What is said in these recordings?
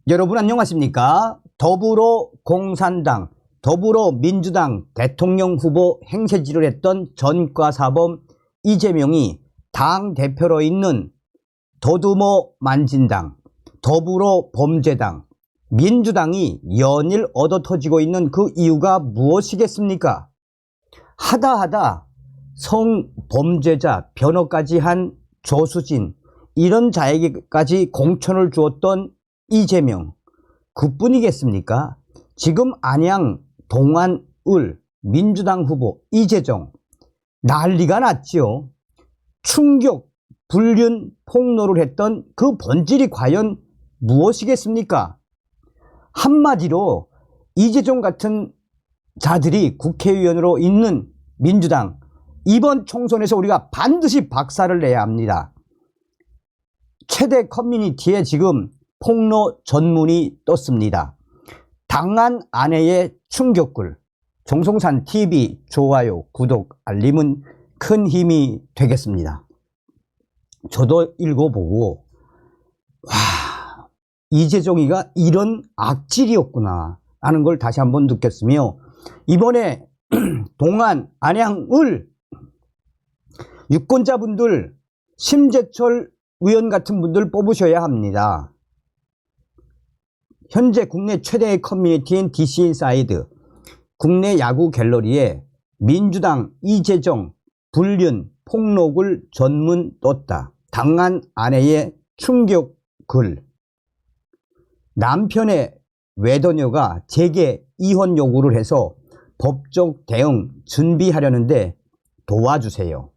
여러분 안녕하십니까? 더불어공산당, 더불어민주당 대통령 후보 행세지를 했던 전과사범 이재명이 당대표로 있는 더듬어 만진당, 더불어범죄당, 민주당이 연일 얻어터지고 있는 그 이유가 무엇이겠습니까? 하다하다 성범죄자 변호까지 한 조수진, 이런 자에게까지 공천을 주었던 이재명, 그뿐이겠습니까? 지금 안양 동안을 민주당 후보 이재정, 난리가 났지요. 충격, 불륜, 폭로를 했던 그 본질이 과연 무엇이겠습니까? 한마디로 이재정 같은 자들이 국회의원으로 있는 민주당, 이번 총선에서 우리가 반드시 박살을 내야 합니다. 최대 커뮤니티에 지금 폭로 전문이 떴습니다. 당한 아내의 충격글, 정성산 TV 좋아요, 구독, 알림은 큰 힘이 되겠습니다. 저도 읽어보고 와, 이재정이가 이런 악질이었구나 라는 걸 다시 한번 느꼈으며, 이번에 동안 안양을 유권자분들 심재철 의원 같은 분들 뽑으셔야 합니다. 현재 국내 최대의 커뮤니티인 DC인사이드, 국내 야구 갤러리에 민주당 이재정 불륜 폭로글 전문 떴다. 당한 아내의 충격 글. 남편의 외도녀가 재계 이혼 요구를 해서 법적 대응 준비하려는데 도와주세요.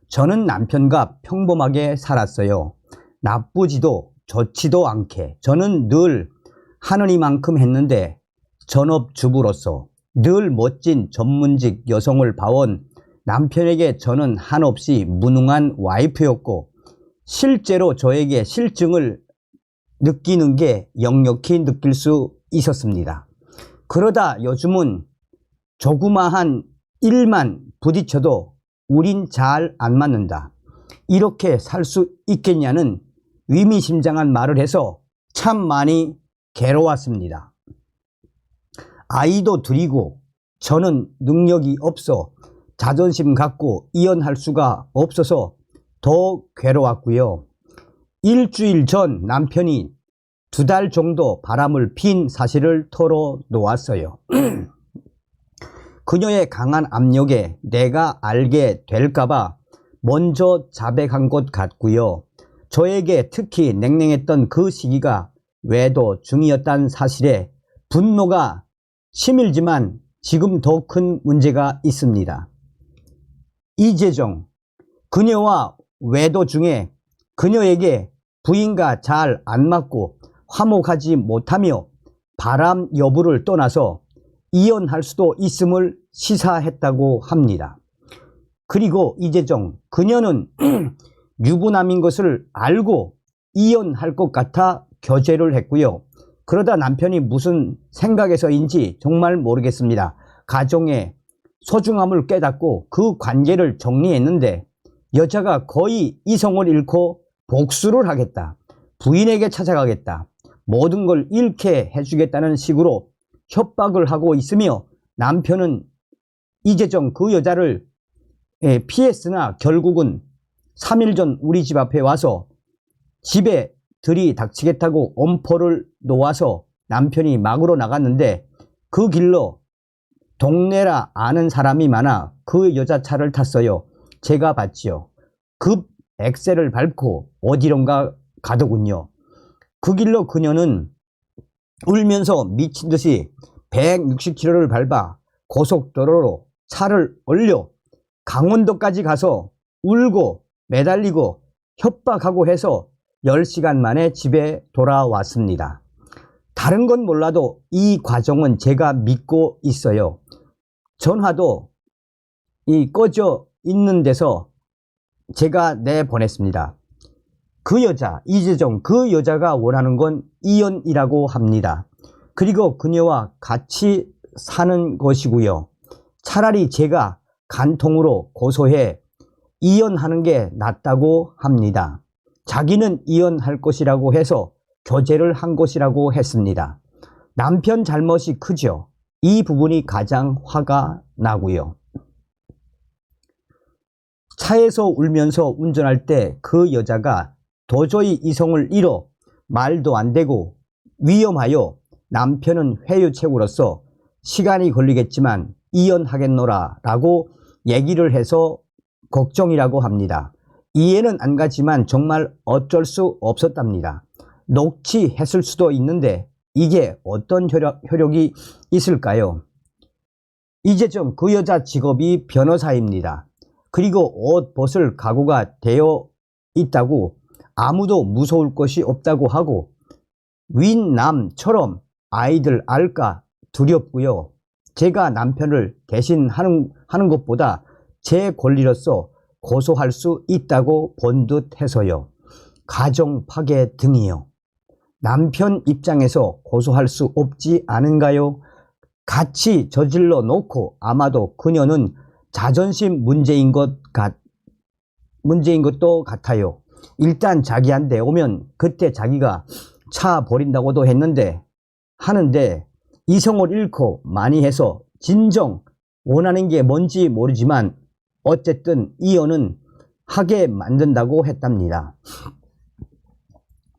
저는 남편과 평범하게 살았어요. 나쁘지도 좋지도 않게. 저는 늘 하느니만큼 했는데 전업주부로서 늘 멋진 전문직 여성을 봐온 남편에게 저는 한없이 무능한 와이프였고, 실제로 저에게 실증을 느끼는 게 역력히 느낄 수 있었습니다. 그러다 요즘은 조그마한 일만 부딪혀도 우린 잘 안 맞는다, 이렇게 살 수 있겠냐는 의미심장한 말을 해서 참 많이 괴로웠습니다. 아이도 둘이고 저는 능력이 없어 자존심 갖고 이혼할 수가 없어서 더 괴로웠고요. 일주일 전 남편이 2달 정도 바람을 핀 사실을 털어놓았어요. 그녀의 강한 압력에 내가 알게 될까봐 먼저 자백한 것 같고요. 저에게 특히 냉랭했던 그 시기가 외도 중이었다는 사실에 분노가 치밀지만 지금 더 큰 문제가 있습니다. 이재정, 그녀와 외도 중에 그녀에게 부인과 잘 안 맞고 화목하지 못하며 바람 여부를 떠나서 이혼할 수도 있음을 시사했다고 합니다. 그리고 이재정, 그녀는 유부남인 것을 알고 이혼할 것 같아 교제를 했고요. 그러다 남편이 무슨 생각에서인지 정말 모르겠습니다. 가정의 소중함을 깨닫고 그 관계를 정리했는데 여자가 거의 이성을 잃고 복수를 하겠다, 부인에게 찾아가겠다, 모든 걸 잃게 해주겠다는 식으로 협박을 하고 있으며, 남편은 이재정 그 여자를 피했으나 결국은 3일 전 우리 집 앞에 와서 집에 들이닥치겠다고 엄포를 놓아서 남편이 막으로 나갔는데, 그 길로 동네라 아는 사람이 많아 그 여자 차를 탔어요. 제가 봤지요. 급 엑셀을 밟고 어디론가 가더군요. 그 길로 그녀는 울면서 미친 듯이 160km를 밟아 고속도로로 차를 올려 강원도까지 가서 울고 매달리고 협박하고 해서 10시간 만에 집에 돌아왔습니다. 다른 건 몰라도 이 과정은 제가 믿고 있어요. 전화도 꺼져 있는 데서 제가 내보냈습니다. 그 여자, 이재정, 그 여자가 원하는 건 이혼이라고 합니다. 그리고 그녀와 같이 사는 것이고요. 차라리 제가 간통으로 고소해 이혼하는 게 낫다고 합니다. 자기는 이혼할 것이라고 해서 교제를 한 것이라고 했습니다. 남편 잘못이 크죠. 이 부분이 가장 화가 나고요. 차에서 울면서 운전할 때 그 여자가 도저히 이성을 잃어 말도 안 되고 위험하여 남편은 회유책으로서 시간이 걸리겠지만 이혼하겠노라 라고 얘기를 해서 걱정이라고 합니다. 이해는 안 가지만 정말 어쩔 수 없었답니다. 녹취했을 수도 있는데 이게 어떤 효력이 있을까요? 이재정 그 여자 직업이 변호사입니다. 그리고 옷 벗을 각오가 되어 있다고 아무도 무서울 것이 없다고 하고 윗남처럼 아이들 알까 두렵고요. 제가 남편을 대신하는 것보다 제 권리로서 고소할 수 있다고 본 듯 해서요. 가정 파괴 등이요. 남편 입장에서 고소할 수 없지 않은가요? 같이 저질러 놓고 아마도 그녀는 자존심 문제인 것도 같아요. 일단 자기한테 오면 그때 자기가 차 버린다고도 하는데 이성을 잃고 많이 해서 진정 원하는 게 뭔지 모르지만 어쨌든 이혼은 하게 만든다고 했답니다.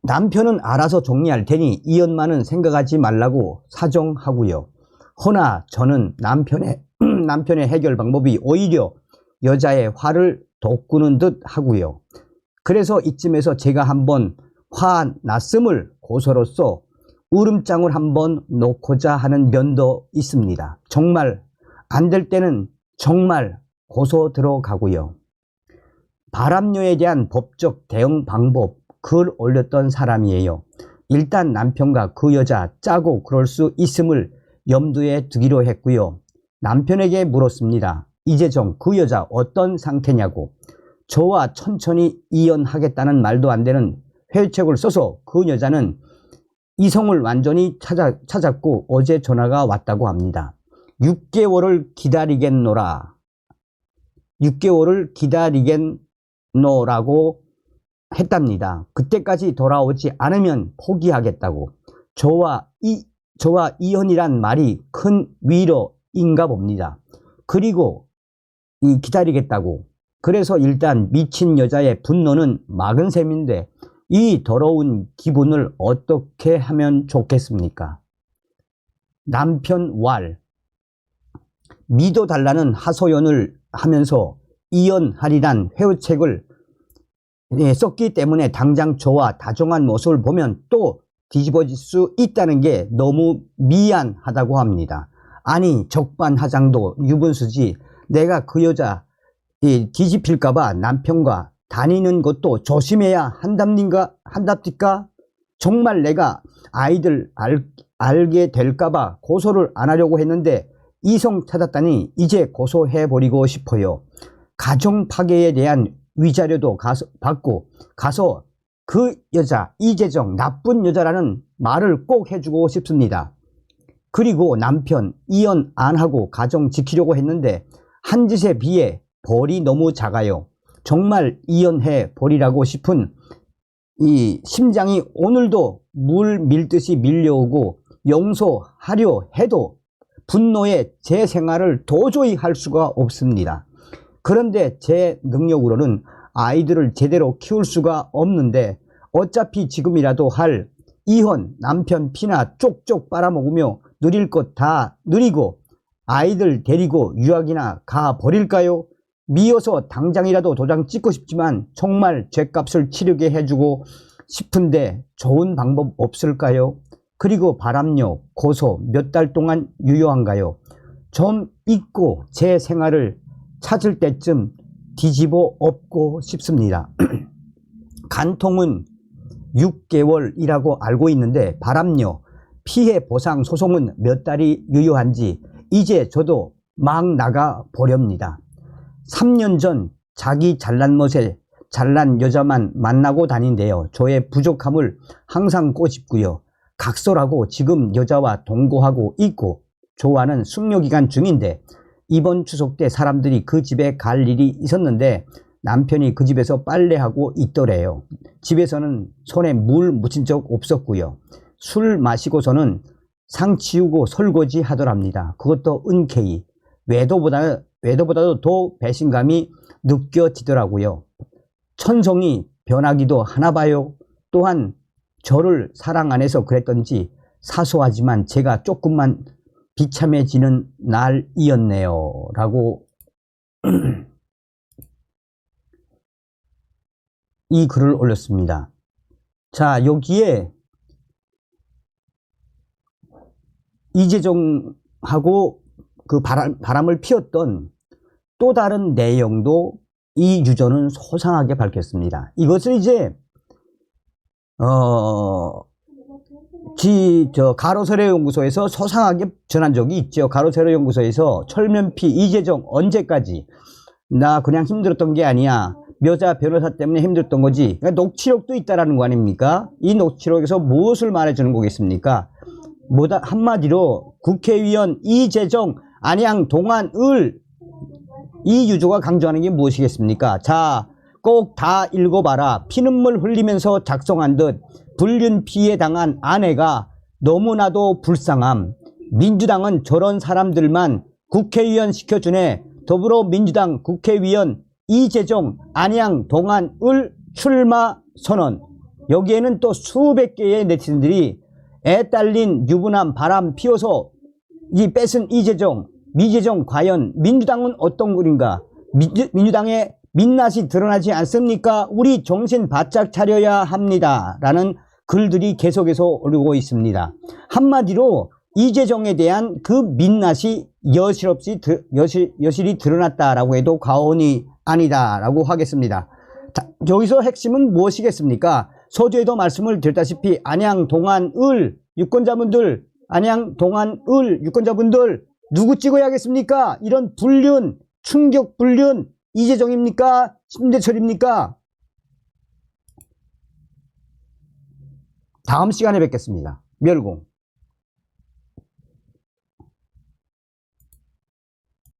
남편은 알아서 정리할 테니 이혼만은 생각하지 말라고 사정하고요. 허나 저는 남편의 해결 방법이 오히려 여자의 화를 돋구는 듯 하고요. 그래서 이쯤에서 제가 한번 화났음을 고소로서 울음장을 한번 놓고자 하는 면도 있습니다. 정말 안 될 때는 정말 고소 들어가고요. 바람녀에 대한 법적 대응 방법 글 올렸던 사람이에요. 일단 남편과 그 여자 짜고 그럴 수 있음을 염두에 두기로 했고요. 남편에게 물었습니다. 이재정 그 여자 어떤 상태냐고. 저와 천천히 이혼하겠다는 말도 안 되는 회유책을 써서 그 여자는 이성을 완전히 찾았고 어제 전화가 왔다고 합니다. 6개월을 기다리겠노라고 했답니다. 그때까지 돌아오지 않으면 포기하겠다고. 저와 이혼이란 말이 큰 위로인가 봅니다. 그리고 기다리겠다고. 그래서 일단 미친 여자의 분노는 막은 셈인데 이 더러운 기분을 어떻게 하면 좋겠습니까? 남편 믿어달라는 하소연을 하면서 이혼하리란 회유책을 썼기 때문에 당장 저와 다정한 모습을 보면 또 뒤집어질 수 있다는 게 너무 미안하다고 합니다. 아니 적반하장도 유분수지. 내가 그 여자 뒤집힐까봐 남편과 다니는 것도 조심해야 한답니까? 정말 내가 아이들 알게 될까봐 고소를 안 하려고 했는데 이성 찾았다니 이제 고소해버리고 싶어요. 가정 파괴에 대한 위자료도 받고 가서 그 여자 이재정 나쁜 여자라는 말을 꼭 해주고 싶습니다. 그리고 남편 이혼 안 하고 가정 지키려고 했는데 한 짓에 비해 벌이 너무 작아요. 정말 이혼해 버리라고 싶은 이 심장이 오늘도 물 밀듯이 밀려오고 용서하려 해도 분노에 제 생활을 도저히 할 수가 없습니다. 그런데 제 능력으로는 아이들을 제대로 키울 수가 없는데 어차피 지금이라도 할 이혼 남편 피나 쪽쪽 빨아먹으며 누릴 것 다 누리고 아이들 데리고 유학이나 가 버릴까요? 미워서 당장이라도 도장 찍고 싶지만 정말 죗값을 치르게 해주고 싶은데 좋은 방법 없을까요? 그리고 바람녀 고소 몇 달 동안 유효한가요? 좀 잊고 제 생활을 찾을 때쯤 뒤집어 엎고 싶습니다. 간통은 6개월이라고 알고 있는데 바람녀 피해 보상 소송은 몇 달이 유효한지 이제 저도 막 나가 보렵니다. 3년 전 자기 잘난 멋에 잘난 여자만 만나고 다닌대요. 저의 부족함을 항상 꼬집고요. 각설하고 지금 여자와 동거하고 있고 좋아하는 숙려기간 중인데 이번 추석 때 사람들이 그 집에 갈 일이 있었는데 남편이 그 집에서 빨래하고 있더래요. 집에서는 손에 물 묻힌 적 없었고요. 술 마시고서는 상 치우고 설거지 하더랍니다. 그것도 흔쾌히. 외도보다도 더 배신감이 느껴지더라고요. 천성이 변하기도 하나 봐요. 또한 저를 사랑 안 해서 그랬던지 사소하지만 제가 조금만 비참해지는 날이었네요. 라고 이 글을 올렸습니다. 자, 여기에 이재정하고 그 바람을 피웠던 또 다른 내용도 이 유저는 소상하게 밝혔습니다. 이것을 이제 가로세로연구소에서 소상하게 전한 적이 있죠. 가로세로연구소에서 철면피 이재정 언제까지 나 그냥 힘들었던 게 아니야. 여자 변호사 때문에 힘들었던 거지. 그러니까 녹취록도 있다라는 거 아닙니까? 이 녹취록에서 무엇을 말해주는 거겠습니까? 한마디로 국회의원 이재정 안양 동안을 이 유저가 강조하는 게 무엇이겠습니까? 자, 꼭 다 읽어봐라. 피눈물 흘리면서 작성한 듯 불륜 피해 당한 아내가 너무나도 불쌍함. 민주당은 저런 사람들만 국회의원 시켜주네. 더불어민주당 국회의원 이재정 안양 동안을 출마 선언. 여기에는 또 수백 개의 네티즌들이 애 딸린 유부남 바람 피워서 이 뺏은 이재정, 미재정 과연 민주당은 어떤 글인가? 민주당의 민낯이 드러나지 않습니까? 우리 정신 바짝 차려야 합니다. 라는 글들이 계속해서 오르고 있습니다. 한마디로 이재정에 대한 그 민낯이 여실히 드러났다라고 해도 과언이 아니다라고 하겠습니다. 여기서 핵심은 무엇이겠습니까? 서두에도 말씀을 드렸다시피 안양 동안을 유권자분들 누구 찍어야겠습니까? 이런 불륜, 충격 불륜 이재정입니까? 심재철입니까? 다음 시간에 뵙겠습니다. 멸공.